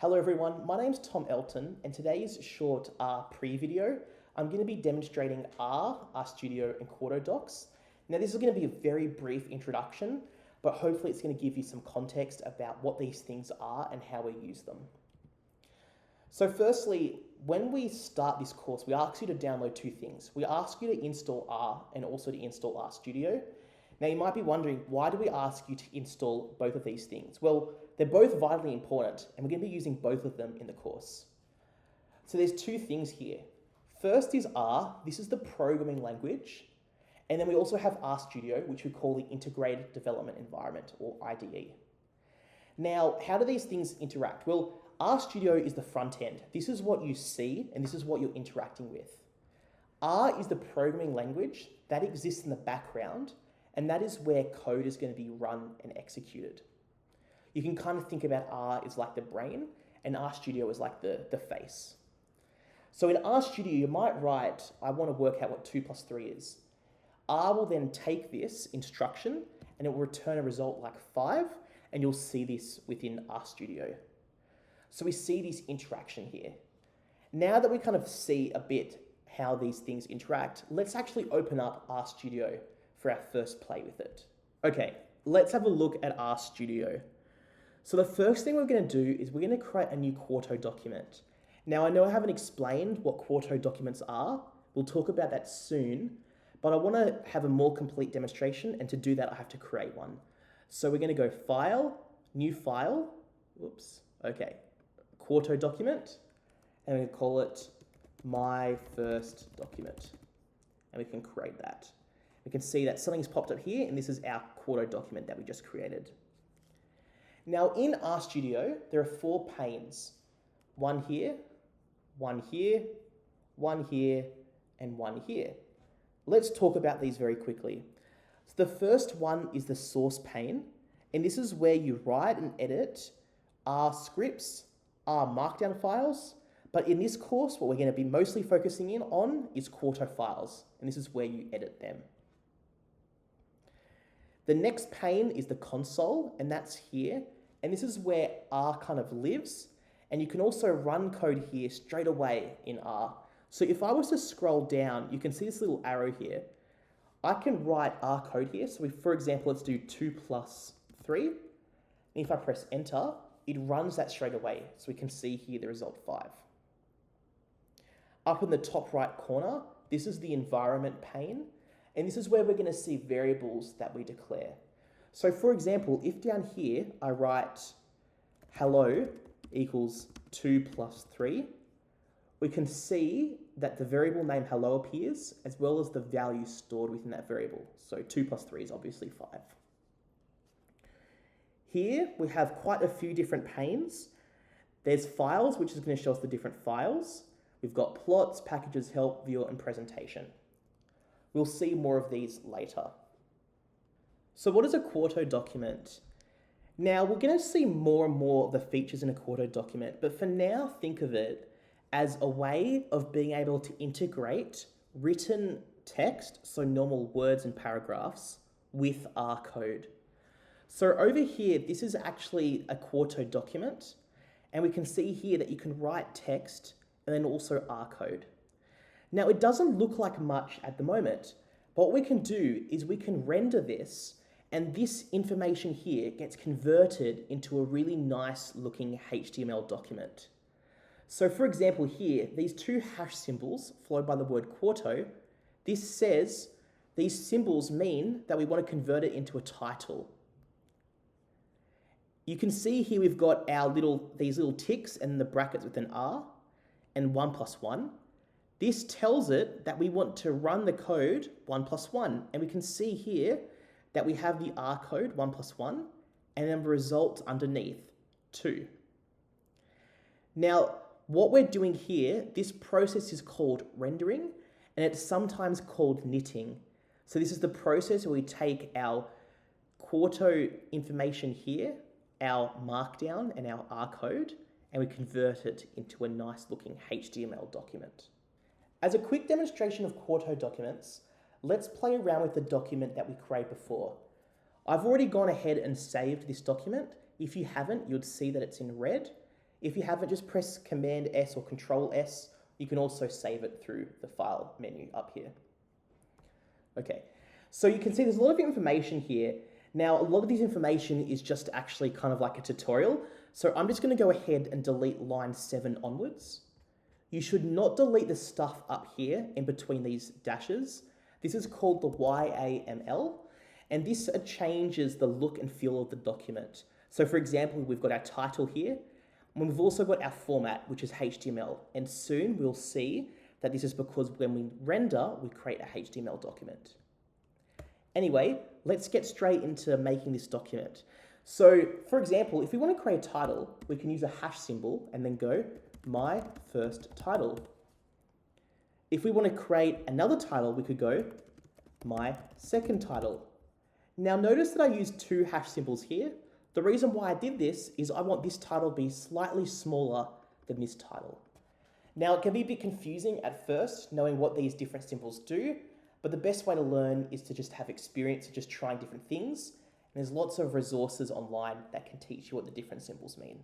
Hello everyone, my name's Tom Elton and today's short R pre-video, I'm going to be demonstrating Rstudio and Quarto docs. Now this is going to be a very brief introduction, but hopefully it's going to give you some context about what these things are and how we use them. So firstly, when we start this course, we ask you to download two things. We ask you to install R and also to install Rstudio. Now you might be wondering, why do we ask you to install both of these things? Well, they're both vitally important and we're going to be using both of them in the course. So there's two things here. First is R, this is the programming language. And then we also have Rstudio, which we call the Integrated Development Environment, or IDE. Now, how do these things interact? Well, Rstudio is the front end. This is what you see and this is what you're interacting with. R is the programming language that exists in the background, and that is where code is going to be run and executed. You can kind of think about R as like the brain and Rstudio as like the face. So in Rstudio, you might write, I want to work out what 2 plus 3 is. R will then take this instruction and it will return a result like 5, and you'll see this within Rstudio. So we see this interaction here. Now that we kind of see a bit how these things interact, let's actually open up Rstudio for our first play with it. Okay, let's have a look at Rstudio. So the first thing we're going to do is we're going to create a new Quarto document. Now I know I haven't explained what Quarto documents are. We'll talk about that soon, but I want to have a more complete demonstration, and to do that I have to create one. So we're going to go File, New File, Quarto document, and we're going to call it My First Document, and we can create that. We can see that something's popped up here, and this is our Quarto document that we just created. Now in Rstudio, there are 4 panes. One here, one here, one here, and one here. Let's talk about these very quickly. So the first one is the source pane, and this is where you write and edit R scripts, R markdown files, but in this course, what we're going to be mostly focusing in on is Quarto files, and this is where you edit them. The next pane is the console, and that's here, and this is where R kind of lives, and you can also run code here straight away in R. So if I was to scroll down, you can see this little arrow here. I can write R code here. So for example, let's do 2 plus 3. And if I press enter, it runs that straight away. So we can see here the result 5. Up in the top right corner, this is the environment pane. And this is where we're going to see variables that we declare. So for example, if down here I write hello equals 2 plus 3, we can see that the variable name hello appears, as well as the value stored within that variable. So 2 plus 3 is obviously 5. Here we have quite a few different panes. There's files, which is going to show us the different files. We've got plots, packages, help, viewer, and presentation. We'll see more of these later. So what is a Quarto document? Now we're going to see more and more of the features in a Quarto document, but for now think of it as a way of being able to integrate written text, so normal words and paragraphs, with R code. So over here, this is actually a Quarto document, and we can see here that you can write text and then also R code. Now it doesn't look like much at the moment, but what we can do is we can render this, and this information here gets converted into a really nice looking HTML document. So for example here, these 2 hash symbols followed by the word Quarto, this says these symbols mean that we want to convert it into a title. You can see here we've got these little ticks and the brackets with an R and 1 plus 1. This tells it that we want to run the code 1 plus 1, and we can see here that we have the R code 1 plus 1, and then the result underneath 2. Now, what we're doing here, this process is called rendering, and it's sometimes called knitting. So this is the process where we take our Quarto information here, our markdown and our R code, and we convert it into a nice looking HTML document. As a quick demonstration of Quarto documents, let's play around with the document that we created before. I've already gone ahead and saved this document. If you haven't, you'd see that it's in red. If you haven't, just press Command S or Control S. You can also save it through the file menu up here. Okay, so you can see there's a lot of information here. Now, a lot of this information is just actually kind of like a tutorial. So I'm just going to go ahead and delete line 7 onwards. You should not delete the stuff up here in between these dashes. This is called the YAML, and this changes the look and feel of the document. So for example, we've got our title here, and we've also got our format, which is HTML, and soon we'll see that this is because when we render, we create a HTML document. Anyway, let's get straight into making this document. So for example, if we want to create a title, we can use a hash symbol and then go my first title. If we want to create another title, we could go my second title. Now notice that I used 2 hash symbols here. The reason why I did this is I want this title to be slightly smaller than this title. Now it can be a bit confusing at first, knowing what these different symbols do, but the best way to learn is to just have experience of just trying different things. And there's lots of resources online that can teach you what the different symbols mean.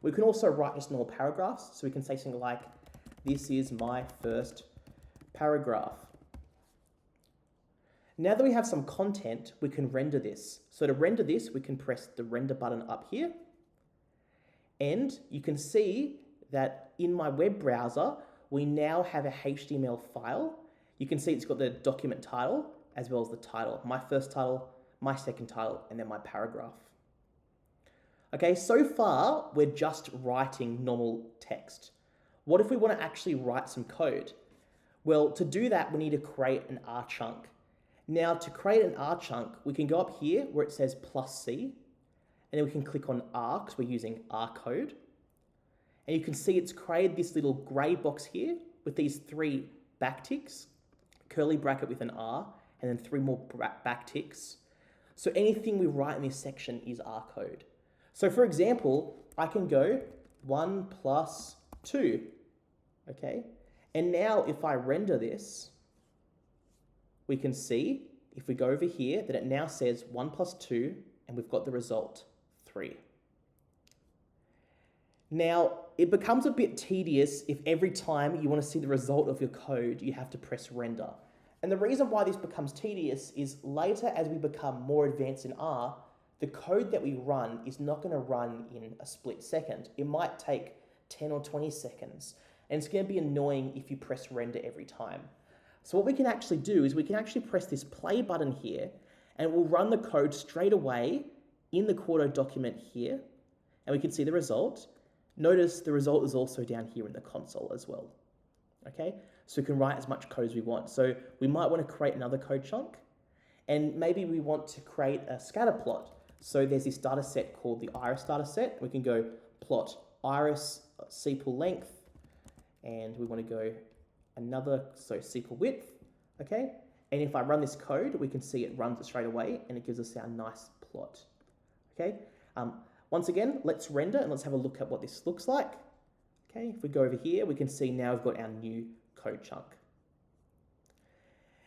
We can also write just normal paragraphs. So we can say something like, this is my first paragraph. Now that we have some content, we can render this. So to render this, we can press the render button up here. And you can see that in my web browser, we now have a HTML file. You can see it's got the document title as well as the title, my first title, my second title, and then my paragraph. Okay, so far, we're just writing normal text. What if we want to actually write some code? Well, to do that, we need to create an R chunk. Now, to create an R chunk, we can go up here where it says +C, and then we can click on R because we're using R code. And you can see it's created this little gray box here with these 3 backticks, curly bracket with an R, and then 3 more backticks. So anything we write in this section is R code. So for example, I can go 1 + 2, okay? And now if I render this, we can see, if we go over here, that it now says 1 + 2, and we've got the result, 3. Now, it becomes a bit tedious if every time you want to see the result of your code, you have to press render. And the reason why this becomes tedious is later as we become more advanced in R, the code that we run is not going to run in a split second. It might take 10 or 20 seconds, and it's going to be annoying if you press render every time. So what we can actually do is we can actually press this play button here, and it will run the code straight away in the Quarto document here, and we can see the result. Notice the result is also down here in the console as well. Okay, so we can write as much code as we want. So we might want to create another code chunk, and maybe we want to create a scatter plot. So there's this data set called the iris data set. We can go plot iris sepal length, and we want to go another, so sepal width, okay? And if I run this code, we can see it runs it straight away, and it gives us our nice plot, okay? Once again, let's render and let's have a look at what this looks like. Okay, if we go over here, we can see now we've got our new code chunk.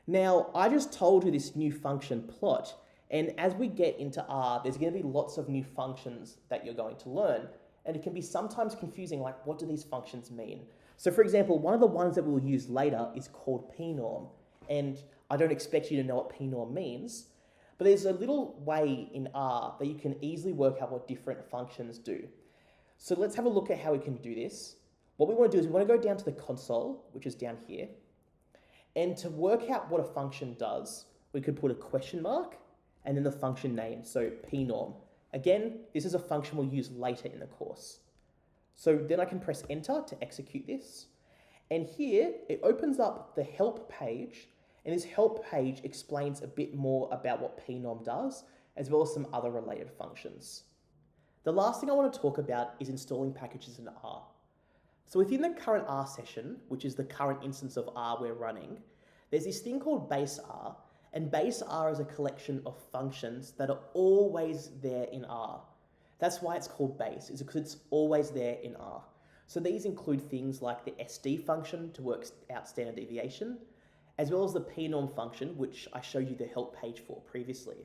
Now, I just told you this new function plot, and as we get into R, there's going to be lots of new functions that you're going to learn, and it can be sometimes confusing, like what do these functions mean? So for example, one of the ones that we'll use later is called pnorm, and I don't expect you to know what pnorm means, but there's a little way in R that you can easily work out what different functions do. So let's have a look at how we can do this. What we want to do is we want to go down to the console, which is down here, and to work out what a function does, we could put a question mark and then the function name, so pnorm. Again, this is a function we'll use later in the course. So then I can press enter to execute this. And here it opens up the help page, and this help page explains a bit more about what pnorm does, as well as some other related functions. The last thing I want to talk about is installing packages in R. So within the current R session, which is the current instance of R we're running, there's this thing called base R, and base R is a collection of functions that are always there in R. That's why it's called base, is because it's always there in R. So these include things like the SD function to work out standard deviation, as well as the pnorm function, which I showed you the help page for previously.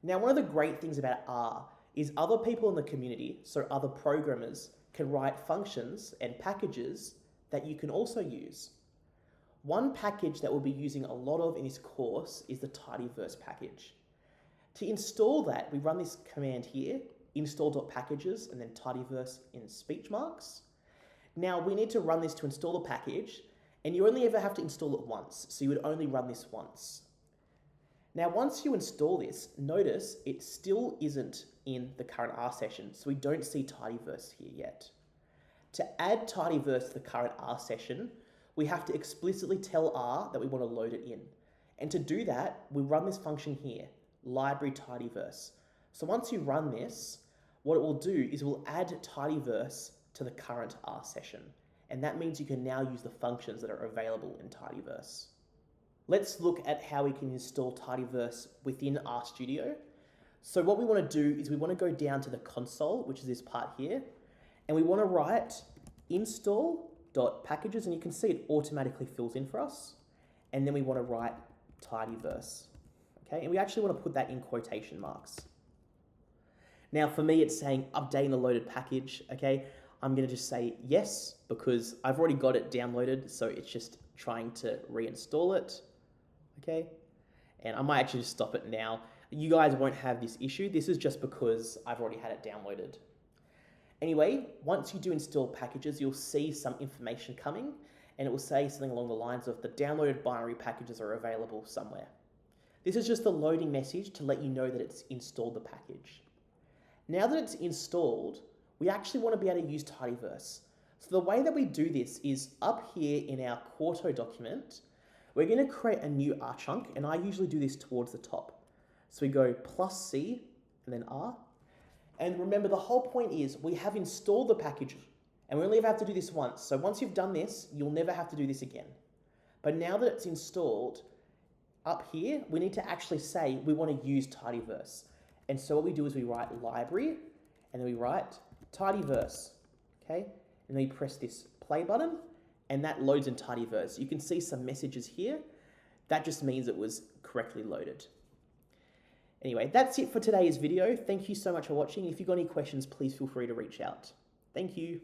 Now, one of the great things about R is other people in the community, so other programmers, can write functions and packages that you can also use. One package that we'll be using a lot of in this course is the tidyverse package. To install that, we run this command here, install.packages, and then tidyverse in speech marks. Now we need to run this to install the package, and you only ever have to install it once, so you would only run this once. Now once you install this, notice it still isn't in the current R session, so we don't see tidyverse here yet. To add tidyverse to the current R session, we have to explicitly tell R that we want to load it in. And to do that, we run this function here, library tidyverse. So once you run this, what it will do is it will add tidyverse to the current R session. And that means you can now use the functions that are available in tidyverse. Let's look at how we can install tidyverse within Rstudio. So what we want to do is we want to go down to the console, which is this part here, and we want to write install.packages, and you can see it automatically fills in for us. And then we want to write tidyverse. Okay, and we actually want to put that in quotation marks. Now for me, it's saying updating the loaded package. Okay, I'm going to just say yes, because I've already got it downloaded, so it's just trying to reinstall it. Okay, and I might actually just stop it now. You guys won't have this issue. This is just because I've already had it downloaded. Anyway, once you do install packages, you'll see some information coming, and it will say something along the lines of the downloaded binary packages are available somewhere. This is just the loading message to let you know that it's installed the package. Now that it's installed, we actually want to be able to use tidyverse. So the way that we do this is up here in our Quarto document, we're going to create a new R chunk, and I usually do this towards the top. So we go +C and then R. And remember, the whole point is we have installed the package, and we only ever have to do this once. So once you've done this, you'll never have to do this again. But now that it's installed, up here, we need to actually say we want to use tidyverse. And so what we do is we write library, and then we write tidyverse, okay? And then we press this play button, and that loads in tidyverse. You can see some messages here. That just means it was correctly loaded. Anyway, that's it for today's video. Thank you so much for watching. If you've got any questions, please feel free to reach out. Thank you.